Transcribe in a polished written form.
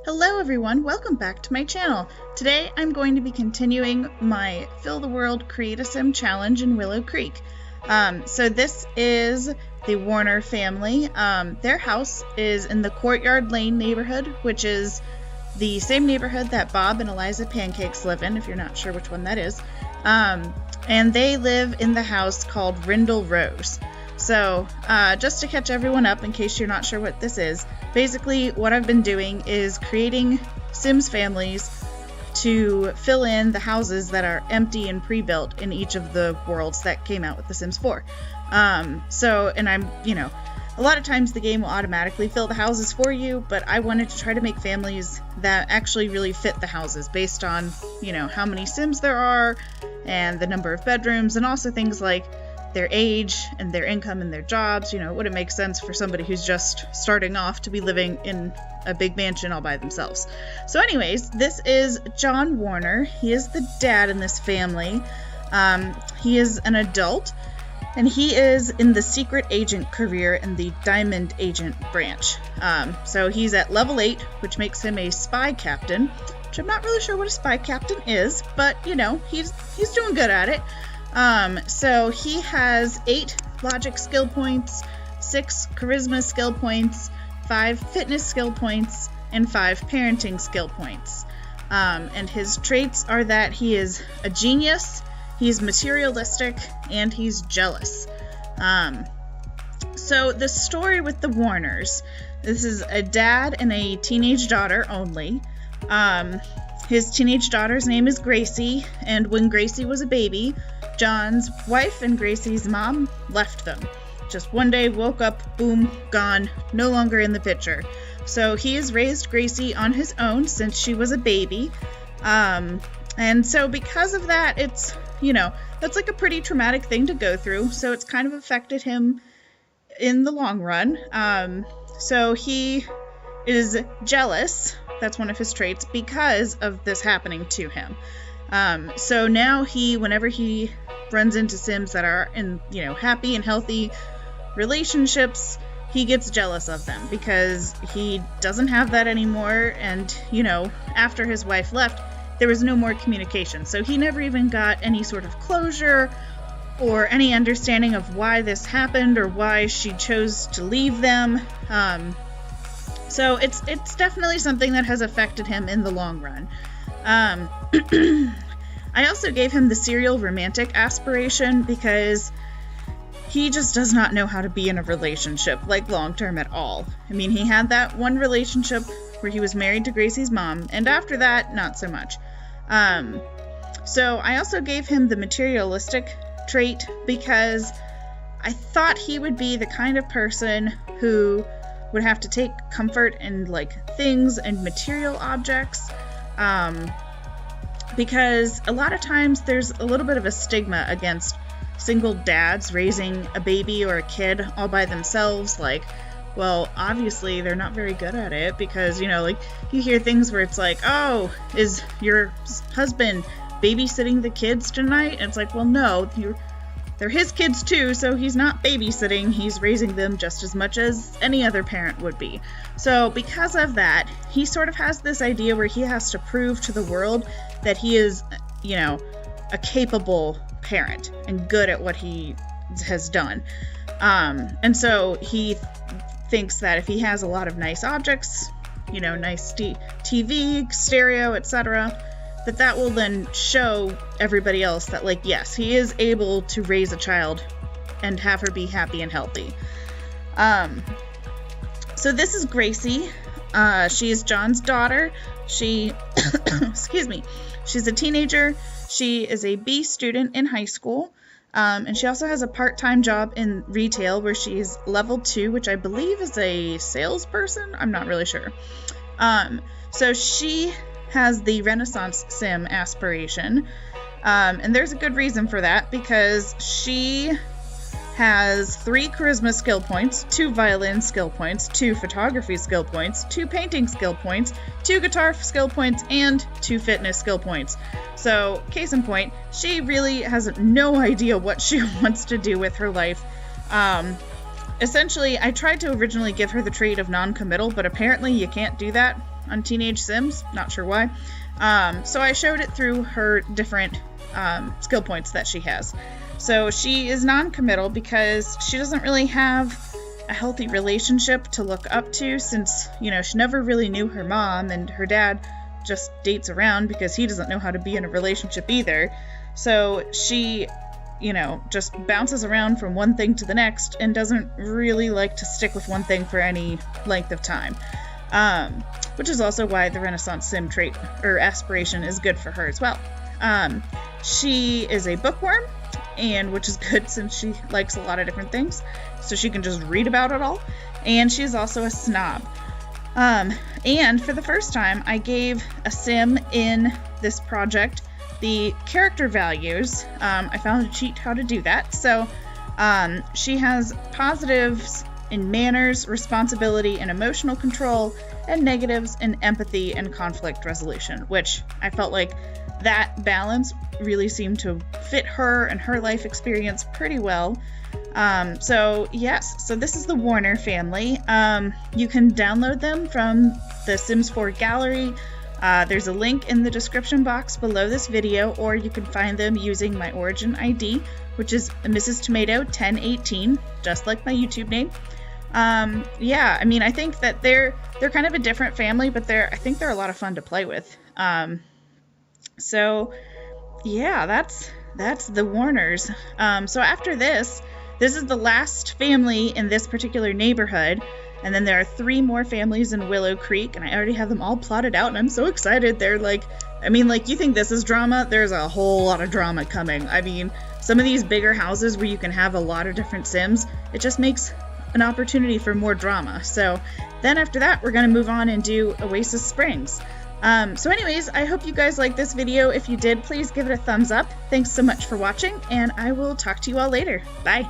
Hello everyone, welcome back to my channel. Today I'm going to be continuing my Fill the World Create a Sim challenge in Willow Creek. So this is the Warner family. Their house is in the Courtyard Lane neighborhood, which is the same neighborhood that Bob and Eliza Pancakes live in, if you're not sure which one that is. And they live in the house called Rindle Rose. So just to catch everyone up in case you're not sure what this is, basically what I've been doing is creating Sims families to fill in the houses that are empty and pre-built in each of the worlds that came out with The Sims 4. And I'm, a lot of times the game will automatically fill the houses for you, but I wanted to try to make families that actually really fit the houses based on, how many Sims there are and the number of bedrooms, and also things like their age and their income and their jobs. Would it make sense for somebody who's just starting off to be living in a big mansion all by themselves? So anyways, this is John Warner. He is the dad in this family. He is an adult, and he is in the secret agent career in the diamond agent branch. So he's at level 8, which makes him a spy captain, which I'm not really sure what a spy captain is, but he's doing good at it. So he has 8 logic skill points, 6 charisma skill points, 5 fitness skill points, and 5 parenting skill points. And his traits are that he is a genius, he's materialistic, and he's jealous. So the story with the Warners, this is a dad and a teenage daughter only. His teenage daughter's name is Gracie, and when Gracie was a baby, John's wife and Gracie's mom left them. Just one day, woke up, boom, gone, no longer in the picture. So he has raised Gracie on his own since she was a baby. And so because of that, it's, that's like a pretty traumatic thing to go through. So it's kind of affected him in the long run. So he is jealous. That's one of his traits because of this happening to him. So now whenever he runs into Sims that are in, happy and healthy relationships, he gets jealous of them because he doesn't have that anymore. And, after his wife left, there was no more communication. So he never even got any sort of closure or any understanding of why this happened or why she chose to leave them. So it's definitely something that has affected him in the long run. I also gave him the serial romantic aspiration because he just does not know how to be in a relationship, like long-term at all. I mean, he had that one relationship where he was married to Gracie's mom, and after that, not so much. So I also gave him the materialistic trait because I thought he would be the kind of person who would have to take comfort in things and material objects. Because a lot of times there's a little bit of a stigma against single dads raising a baby or a kid all by themselves. Well, obviously they're not very good at it because, you hear things where it's oh, is your husband babysitting the kids tonight? And it's well, no, they're his kids too, so he's not babysitting, he's raising them just as much as any other parent would be. So because of that, he sort of has this idea where he has to prove to the world that he is, a capable parent and good at what he has done. And so he thinks that if he has a lot of nice objects, nice TV, stereo, etc., that will then show everybody else that, yes, he is able to raise a child and have her be happy and healthy. So this is Gracie. She is John's daughter. She, excuse me, she's a teenager. She is a B student in high school. And she also has a part-time job in retail where she is level 2, which I believe is a salesperson. I'm not really sure. So she has the Renaissance Sim aspiration. And there's a good reason for that because she has 3 charisma skill points, 2 violin skill points, 2 photography skill points, 2 painting skill points, 2 guitar skill points, and 2 fitness skill points. So, case in point, she really has no idea what she wants to do with her life. Essentially, I tried to originally give her the trait of non-committal, but apparently you can't do that on teenage Sims, not sure why. So I showed it through her different skill points that she has. So she is non-committal because she doesn't really have a healthy relationship to look up to, since, you know, she never really knew her mom, and her dad just dates around because he doesn't know how to be in a relationship either. So she, you know, just bounces around from one thing to the next and doesn't really like to stick with one thing for any length of time. Which is also why the Renaissance Sim trait or aspiration is good for her as well. She is a bookworm, and which is good since she likes a lot of different things, so she can just read about it all. And she's also a snob. And for the first time, I gave a Sim in this project the character values. I found a cheat how to do that. So she has positives in manners, responsibility, and emotional control, and negatives in empathy and conflict resolution, which I felt like that balance really seemed to fit her and her life experience pretty well. So yes, so this is the Warner family. You can download them from the Sims 4 gallery. There's a link in the description box below this video, or you can find them using my origin ID, which is Mrs. Tomato 1018, just like my YouTube name. Yeah, I mean, I think that they're kind of a different family, but I think they're a lot of fun to play with. So yeah, that's the Warners. So after this is the last family in this particular neighborhood. And then there are 3 more families in Willow Creek, and I already have them all plotted out, and I'm so excited. They're like, I mean, like, you think this is drama? There's a whole lot of drama coming. I mean, some of these bigger houses where you can have a lot of different Sims, it just makes an opportunity for more drama. So then after that, we're going to move on and do Oasis Springs. So anyways, I hope you guys liked this video. If you did, please give it a thumbs up. Thanks so much for watching, and I will talk to you all later. Bye!